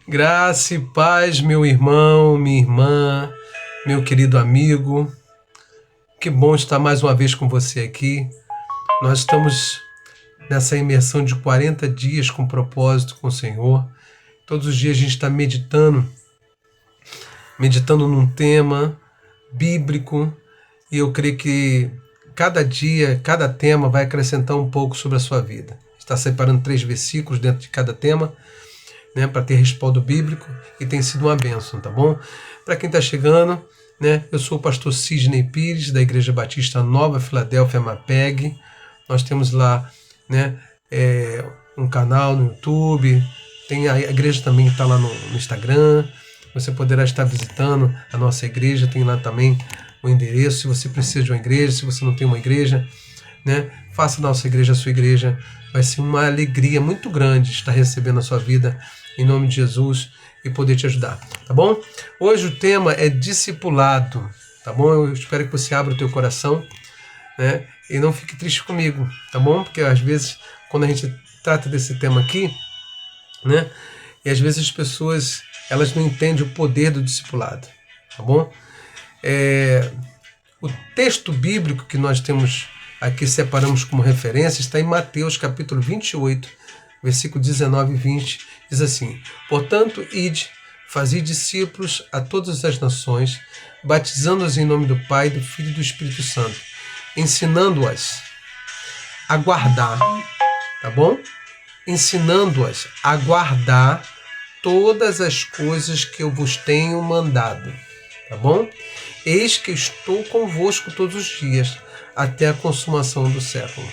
Graça e paz, meu irmão, minha irmã, meu querido amigo. Que bom estar mais uma vez com você aqui. Nós estamos nessa imersão de 40 dias com propósito com o Senhor. Todos os dias a gente está meditando num tema bíblico, e eu creio que cada dia, cada tema vai acrescentar um pouco sobre a sua vida. Está separando 3 versículos dentro de cada tema, né, para ter respaldo bíblico, e tem sido uma bênção, tá bom? Para quem está chegando, né, eu sou o pastor Sidney Pires, da Igreja Batista Nova Filadélfia, MAPEG. Nós temos lá, né, um canal no YouTube, tem a igreja também que está lá no Instagram. Você poderá estar visitando a nossa igreja, tem lá também o endereço, se você precisa de uma igreja, se você não tem uma igreja, né, faça da nossa igreja a sua igreja. Vai ser uma alegria muito grande estar recebendo a sua vida, em nome de Jesus, e poder te ajudar, tá bom? Hoje o tema é discipulado, tá bom? Eu espero que você abra o teu coração, né, e não fique triste comigo, tá bom? Porque às vezes, quando a gente trata desse tema aqui, né, e às vezes as pessoas, elas não entendem o poder do discipulado, tá bom? O texto bíblico que nós temos aqui, separamos como referência, está em Mateus capítulo 28, versículo 19 e 20, diz assim: portanto, ide, fazei discípulos a todas as nações, batizando-os em nome do Pai, do Filho e do Espírito Santo, ensinando-as a guardar, tá bom? Ensinando-as a guardar todas as coisas que eu vos tenho mandado, tá bom? Eis que estou convosco todos os dias, até a consumação do século.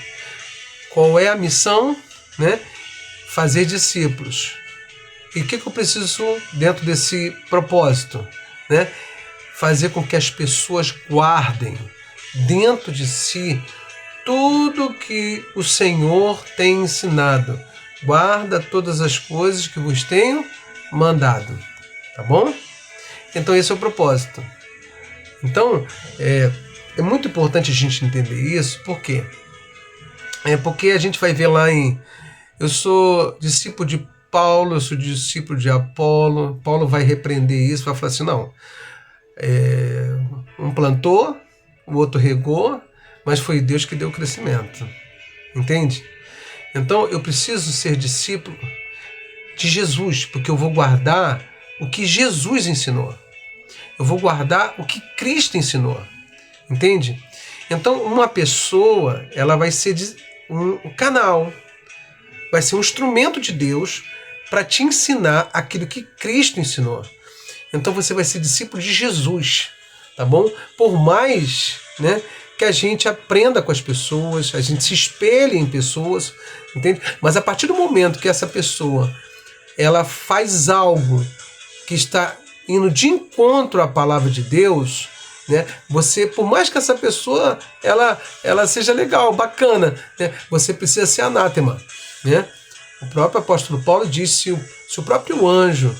Qual é a missão? Né? Fazer discípulos. E o que eu preciso dentro desse propósito? Né? Fazer com que as pessoas guardem dentro de si tudo que o Senhor tem ensinado. Guarda todas as coisas que vos tenho mandado. Tá bom? Então esse é o propósito. Então, é muito importante a gente entender isso. Por quê? Porque a gente vai ver lá eu sou discípulo de Paulo, eu sou discípulo de Apolo. Paulo vai repreender isso, vai falar assim, não, um plantou, o outro regou, mas foi Deus que deu o crescimento. Entende? Então eu preciso ser discípulo de Jesus, porque eu vou guardar o que Jesus ensinou. Eu vou guardar o que Cristo ensinou. Entende? Então uma pessoa, ela vai ser um canal, vai ser um instrumento de Deus para te ensinar aquilo que Cristo ensinou. Então você vai ser discípulo de Jesus, tá bom? Por mais, né, que a gente aprenda com as pessoas, a gente se espelhe em pessoas, entende? Mas a partir do momento que essa pessoa, ela faz algo que está indo de encontro à palavra de Deus, né, você, por mais que essa pessoa ela seja legal, bacana, né, você precisa ser anátema, né? O próprio apóstolo Paulo disse: se o próprio anjo,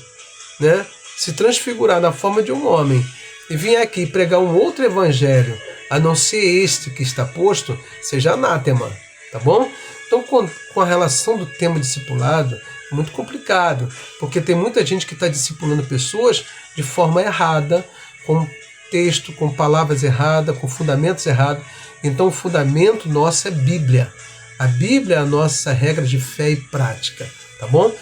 né, se transfigurar na forma de um homem e vir aqui pregar um outro evangelho, a não ser este que está posto, seja anátema, tá bom? Então, com a relação do tema discipulado, é muito complicado, porque tem muita gente que está discipulando pessoas de forma errada, com texto, com palavras erradas, com fundamentos errados. Então o fundamento nosso é Bíblia. A Bíblia é a nossa regra de fé e prática, tá bom?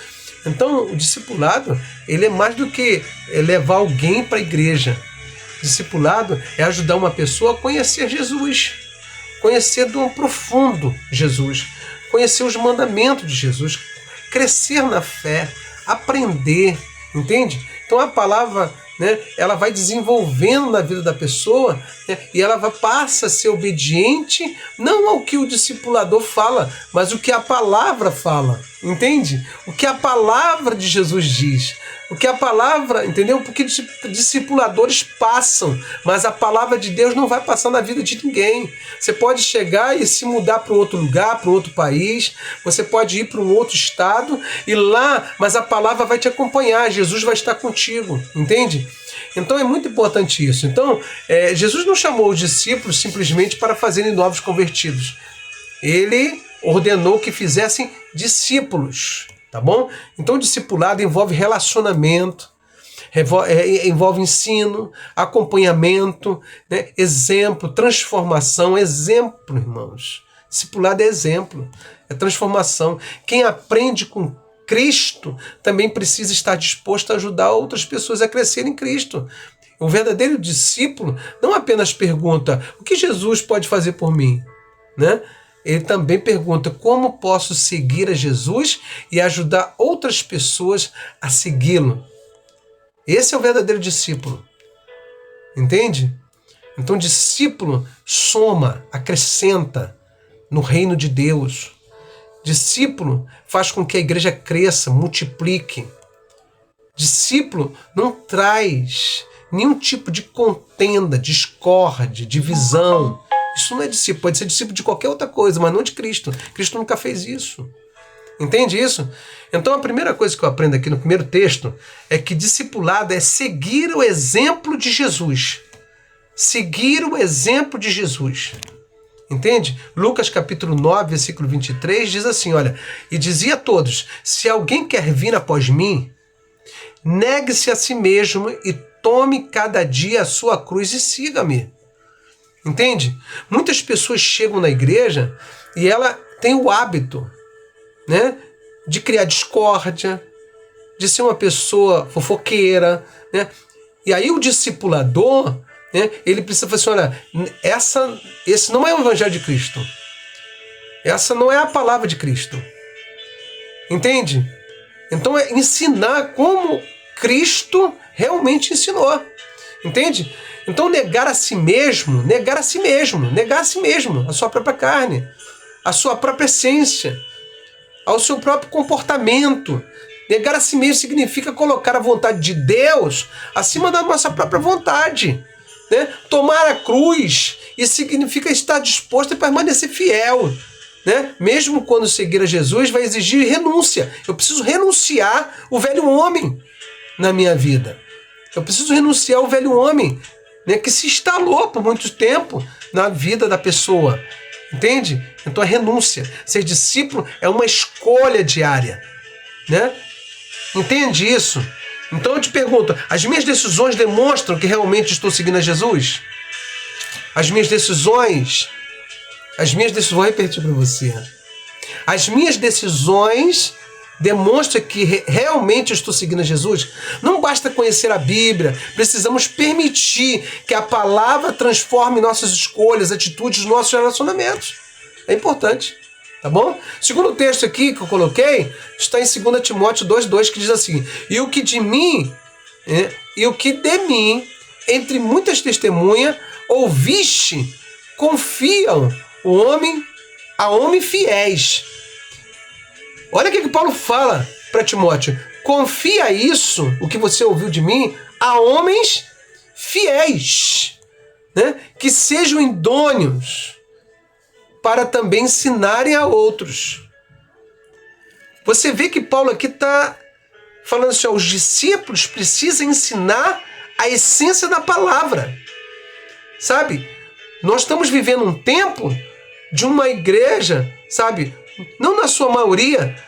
Então o discipulado, ele é mais do que levar alguém para a igreja. Discipulado é ajudar uma pessoa a conhecer Jesus, conhecer do profundo Jesus, conhecer os mandamentos de Jesus, crescer na fé, aprender, entende? Então a palavra, né, ela vai desenvolvendo na vida da pessoa, né, e ela passa a ser obediente, não ao que o discipulador fala, mas o que a palavra fala, entende? O que a palavra de Jesus diz, o que a palavra, entendeu? Porque discipuladores passam, mas a palavra de Deus não vai passar na vida de ninguém. Você pode chegar e se mudar para um outro lugar, para um outro país, você pode ir para um outro estado e lá, mas a palavra vai te acompanhar, Jesus vai estar contigo, entende? Então é muito importante isso. Então, Jesus não chamou os discípulos simplesmente para fazerem novos convertidos. Ele ordenou que fizessem discípulos, tá bom? Então, discipulado envolve relacionamento, envolve ensino, acompanhamento, né? Exemplo, transformação, exemplo, irmãos. Discipulado é exemplo, é transformação. Quem aprende com Cristo também precisa estar disposto a ajudar outras pessoas a crescer em Cristo. O verdadeiro discípulo não apenas pergunta o que Jesus pode fazer por mim, né? Ele também pergunta como posso seguir a Jesus e ajudar outras pessoas a segui-lo. Esse é o verdadeiro discípulo. Entende? Então, discípulo soma, acrescenta no reino de Deus. Discípulo faz com que a igreja cresça, multiplique. Discípulo não traz nenhum tipo de contenda, discórdia, divisão. Isso não é discípulo. Pode ser discípulo de qualquer outra coisa, mas não de Cristo. Cristo nunca fez isso. Entende isso? Então a primeira coisa que eu aprendo aqui no primeiro texto é que discipulado é seguir o exemplo de Jesus. Seguir o exemplo de Jesus. Entende? Lucas capítulo 9, versículo 23 diz assim, olha, e dizia a todos, se alguém quer vir após mim, negue-se a si mesmo e tome cada dia a sua cruz e siga-me. Entende? Muitas pessoas chegam na igreja e ela tem o hábito, né, de criar discórdia, de ser uma pessoa fofoqueira, né? E aí o discipulador, né, ele precisa falar assim, olha, esse não é o evangelho de Cristo. Essa não é a palavra de Cristo. Entende? Então é ensinar como Cristo realmente ensinou. Entende? Então negar a si mesmo, a sua própria carne, a sua própria essência, ao seu próprio comportamento. Negar a si mesmo significa colocar a vontade de Deus acima da nossa própria vontade. Né? Tomar a cruz, isso significa estar disposto a permanecer fiel. Né? Mesmo quando seguir a Jesus vai exigir renúncia. Eu preciso renunciar o velho homem na minha vida. Eu preciso renunciar o velho homem, né, que se instalou por muito tempo na vida da pessoa. Entende? Então a renúncia. Ser discípulo é uma escolha diária. Né? Entende isso? Então eu te pergunto, as minhas decisões demonstram que realmente estou seguindo a Jesus? As minhas decisões, vou repetir para você. As minhas decisões demonstram que realmente estou seguindo a Jesus? Não basta conhecer a Bíblia, precisamos permitir que a palavra transforme nossas escolhas, atitudes, nossos relacionamentos. É importante, tá bom? Segundo texto aqui que eu coloquei, está em 2 Timóteo 2,2, que diz assim, e o que de mim, entre muitas testemunhas, ouviste, confiam a homem fiéis. Olha o que Paulo fala para Timóteo. Confia isso, o que você ouviu de mim, a homens fiéis, né? Que sejam idôneos para também ensinarem a outros. Você vê que Paulo aqui está falando assim, ó, os discípulos precisam ensinar a essência da palavra. Sabe? Nós estamos vivendo um tempo de uma igreja, sabe? Não na sua maioria,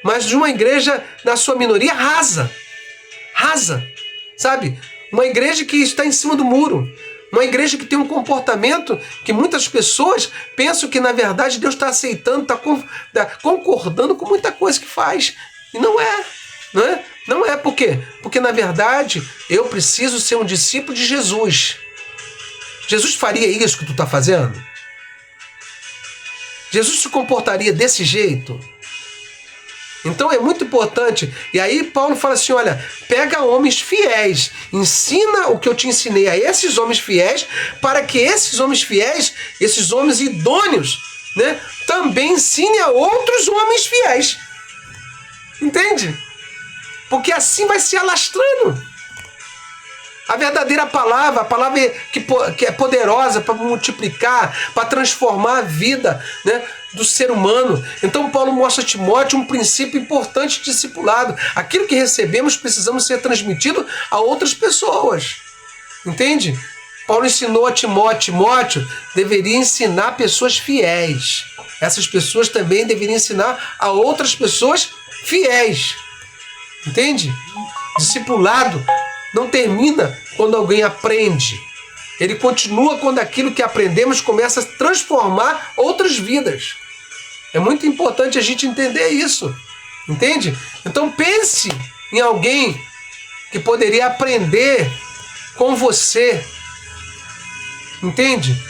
mas de uma igreja na sua minoria rasa, sabe? Uma igreja que está em cima do muro, uma igreja que tem um comportamento que muitas pessoas pensam que na verdade Deus está aceitando, está concordando com muita coisa que faz, e não é. Não é, por quê? Porque na verdade eu preciso ser um discípulo de Jesus. Jesus faria isso que tu está fazendo? Jesus se comportaria desse jeito? Então é muito importante. E aí Paulo fala assim, olha, pega homens fiéis, ensina o que eu te ensinei a esses homens fiéis, para que esses homens fiéis, esses homens idôneos, né, também ensinem a outros homens fiéis. Entende? Porque assim vai se alastrando. A verdadeira palavra, a palavra que é poderosa para multiplicar, para transformar a vida, né, do ser humano. Então Paulo mostra a Timóteo um princípio importante de discipulado. Aquilo que recebemos precisamos ser transmitido a outras pessoas. Entende? Paulo ensinou a Timóteo deveria ensinar pessoas fiéis. Essas pessoas também deveriam ensinar a outras pessoas fiéis. Entende? Discipulado não termina quando alguém aprende. Ele continua quando aquilo que aprendemos começa a transformar outras vidas. É muito importante a gente entender isso. Entende? Então pense em alguém que poderia aprender com você. Entende?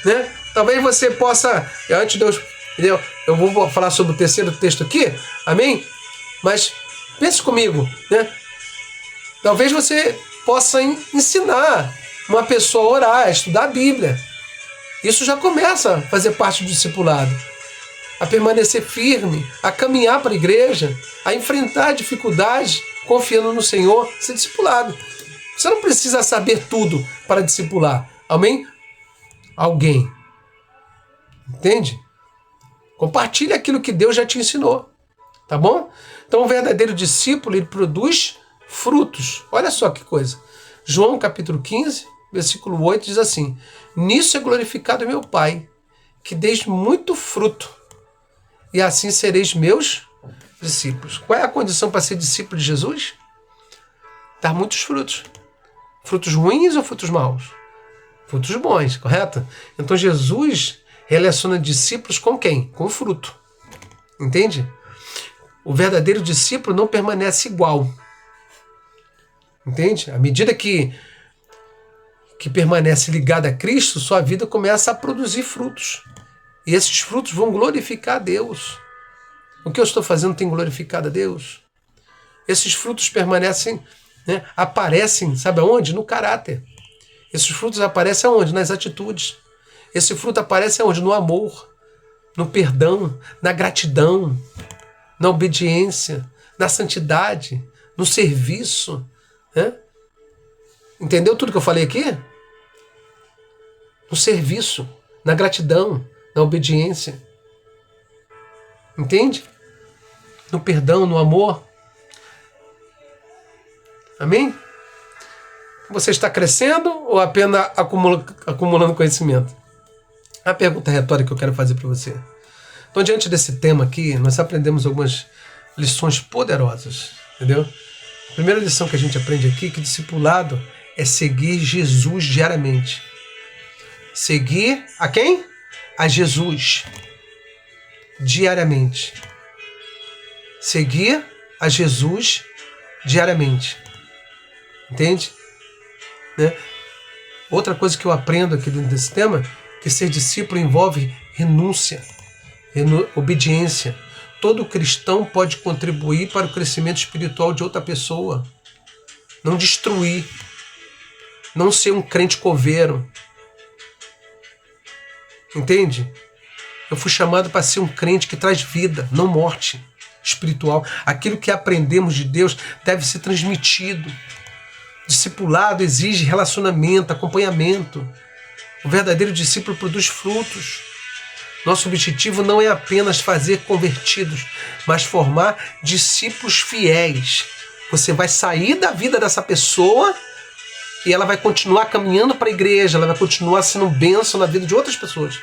Né? Talvez você possa, antes de eu vou falar sobre o terceiro texto aqui, amém? Mas pense comigo, né? Talvez você possa ensinar uma pessoa a orar, a estudar a Bíblia. Isso já começa a fazer parte do discipulado. A permanecer firme, a caminhar para a igreja, a enfrentar dificuldades, confiando no Senhor, ser discipulado. Você não precisa saber tudo para discipular. Amém? Alguém. Entende? Compartilhe aquilo que Deus já te ensinou. Tá bom? Então o verdadeiro discípulo, ele produz frutos. Olha só que coisa. João capítulo 15, versículo 8 diz assim: nisso é glorificado meu Pai, que deis muito fruto, e assim sereis meus discípulos. Qual é a condição para ser discípulo de Jesus? Dar muitos frutos. Frutos ruins ou frutos maus? Frutos bons, correto? Então Jesus relaciona discípulos com quem? Com fruto. Entende? O verdadeiro discípulo não permanece igual. Entende? À medida que permanece ligado a Cristo, sua vida começa a produzir frutos. E esses frutos vão glorificar a Deus. O que eu estou fazendo tem glorificado a Deus? Esses frutos permanecem, né, aparecem, sabe aonde? No caráter. Esses frutos aparecem aonde? Nas atitudes. Esse fruto aparece aonde? No amor, no perdão, na gratidão, na obediência, na santidade, no serviço. Né? Entendeu tudo que eu falei aqui? No serviço, na gratidão, na obediência. Entende? No perdão, no amor. Amém? Você está crescendo ou apenas acumulando conhecimento? A pergunta retórica que eu quero fazer para você. Então, diante desse tema aqui, nós aprendemos algumas lições poderosas. Entendeu? A primeira lição que a gente aprende aqui é que discipulado é seguir Jesus diariamente. Seguir a quem? A Jesus. Diariamente. Seguir a Jesus diariamente. Entende? Né? Outra coisa que eu aprendo aqui dentro desse tema é que ser discípulo envolve renúncia, obediência. Todo cristão pode contribuir para o crescimento espiritual de outra pessoa. Não destruir. Não ser um crente coveiro. Entende? Eu fui chamado para ser um crente que traz vida, não morte espiritual. Aquilo que aprendemos de Deus deve ser transmitido. Discipulado exige relacionamento, acompanhamento. O verdadeiro discípulo produz frutos. Nosso objetivo não é apenas fazer convertidos, mas formar discípulos fiéis. Você vai sair da vida dessa pessoa e ela vai continuar caminhando para a igreja, ela vai continuar sendo bênção na vida de outras pessoas.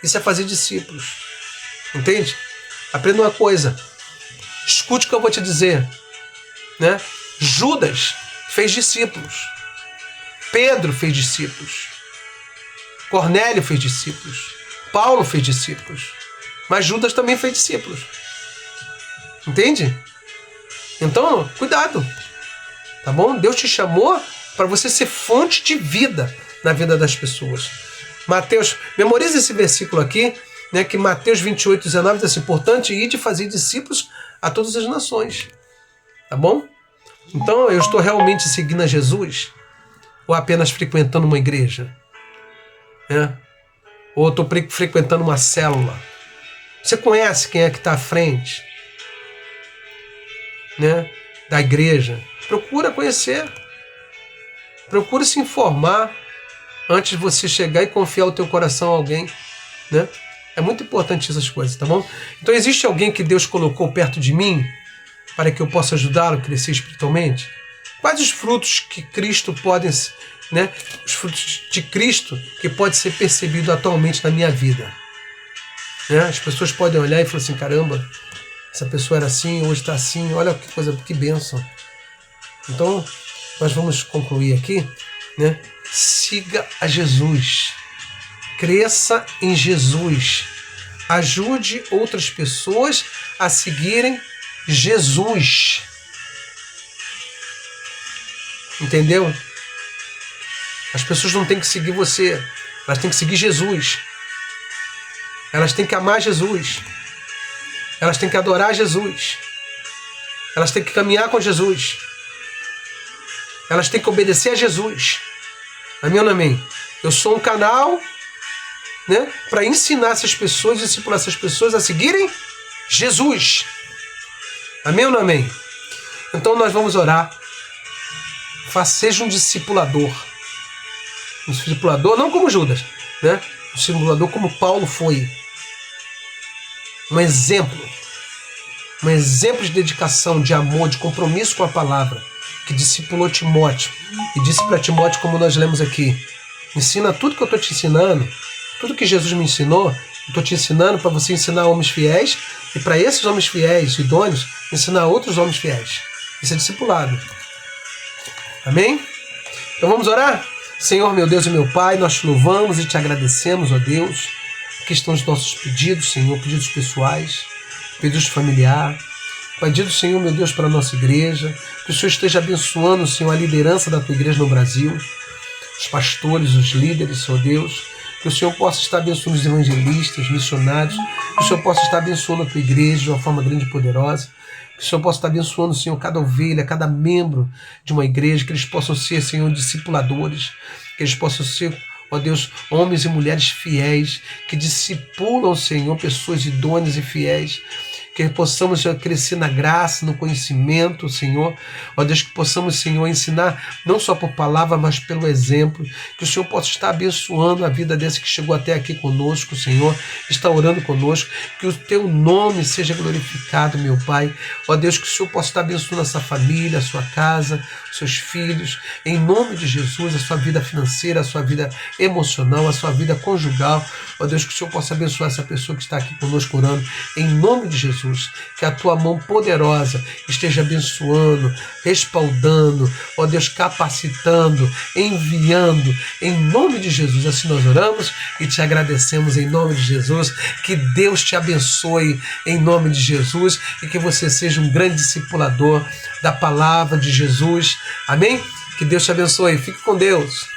Isso é fazer discípulos. Entende? Aprenda uma coisa. Escute o que eu vou te dizer. Né? Judas fez discípulos. Pedro fez discípulos. Cornélio fez discípulos. Paulo fez discípulos. Mas Judas também fez discípulos. Entende? Então, cuidado. Tá bom? Deus te chamou para você ser fonte de vida na vida das pessoas. Mateus, memorize esse versículo aqui, né, que Mateus 28, 19 diz assim: importante ir de fazer discípulos a todas as nações. Tá bom? Então, eu estou realmente seguindo a Jesus? Ou apenas frequentando uma igreja? Ou estou frequentando uma célula? Você conhece quem é que está à frente, né, da igreja? Procura conhecer. Procura se informar antes de você chegar e confiar o teu coração a alguém. Né? É muito importante essas coisas, tá bom? Então, existe alguém que Deus colocou perto de mim para que eu possa ajudá-lo a crescer espiritualmente? Quais os frutos que Cristo podem, né? Os frutos de Cristo que pode ser percebido atualmente na minha vida? Né? As pessoas podem olhar e falar assim: caramba, essa pessoa era assim, hoje está assim, olha que coisa, que bênção. Então, nós vamos concluir aqui, né? Siga a Jesus, cresça em Jesus, ajude outras pessoas a seguirem Jesus. Entendeu? As pessoas não têm que seguir você, elas têm que seguir Jesus. Elas têm que amar Jesus. Elas têm que adorar Jesus. Elas têm que caminhar com Jesus. Elas têm que obedecer a Jesus. Amém ou não amém? Eu sou um canal, né, para ensinar essas pessoas, discipular essas pessoas a seguirem Jesus. Amém ou não amém? Então nós vamos orar. Seja um discipulador. Um discipulador, não como Judas, né? Um discipulador como Paulo foi. Um exemplo de dedicação, de amor, de compromisso com a palavra, que discipulou Timóteo e disse para Timóteo, como nós lemos aqui: ensina tudo que eu estou te ensinando, tudo que Jesus me ensinou, eu estou te ensinando para você ensinar homens fiéis, e para esses homens fiéis, idôneos, ensinar outros homens fiéis. Isso é discipulado. Amém? Então vamos orar? Senhor, meu Deus e meu Pai, nós te louvamos e te agradecemos, ó Deus. Aqui estão os nossos pedidos, Senhor, pedidos pessoais, pedidos familiares, pedidos, Senhor, meu Deus, para a nossa igreja, que o Senhor esteja abençoando, Senhor, a liderança da tua igreja no Brasil, os pastores, os líderes, ó Deus, que o Senhor possa estar abençoando os evangelistas, os missionários, que o Senhor possa estar abençoando a tua igreja de uma forma grande e poderosa, que o Senhor possa estar abençoando, Senhor, cada ovelha, cada membro de uma igreja, que eles possam ser, Senhor, discipuladores, que eles possam ser, ó Deus, homens e mulheres fiéis, que discipulam, Senhor, pessoas idôneas e fiéis, que possamos, Senhor, crescer na graça, no conhecimento, Senhor. Ó Deus, que possamos, Senhor, ensinar não só por palavra, mas pelo exemplo. Que o Senhor possa estar abençoando a vida desse que chegou até aqui conosco, Senhor, está orando conosco. Que o teu nome seja glorificado, meu Pai. Ó Deus, que o Senhor possa estar abençoando a sua família, a sua casa, os seus filhos. Em nome de Jesus, a sua vida financeira, a sua vida emocional, a sua vida conjugal. Ó Deus, que o Senhor possa abençoar essa pessoa que está aqui conosco orando. Em nome de Jesus. Que a tua mão poderosa esteja abençoando, respaldando, ó Deus, capacitando, enviando, em nome de Jesus. Assim nós oramos e te agradecemos em nome de Jesus. Que Deus te abençoe em nome de Jesus e que você seja um grande discipulador da palavra de Jesus. Amém? Que Deus te abençoe. Fique com Deus.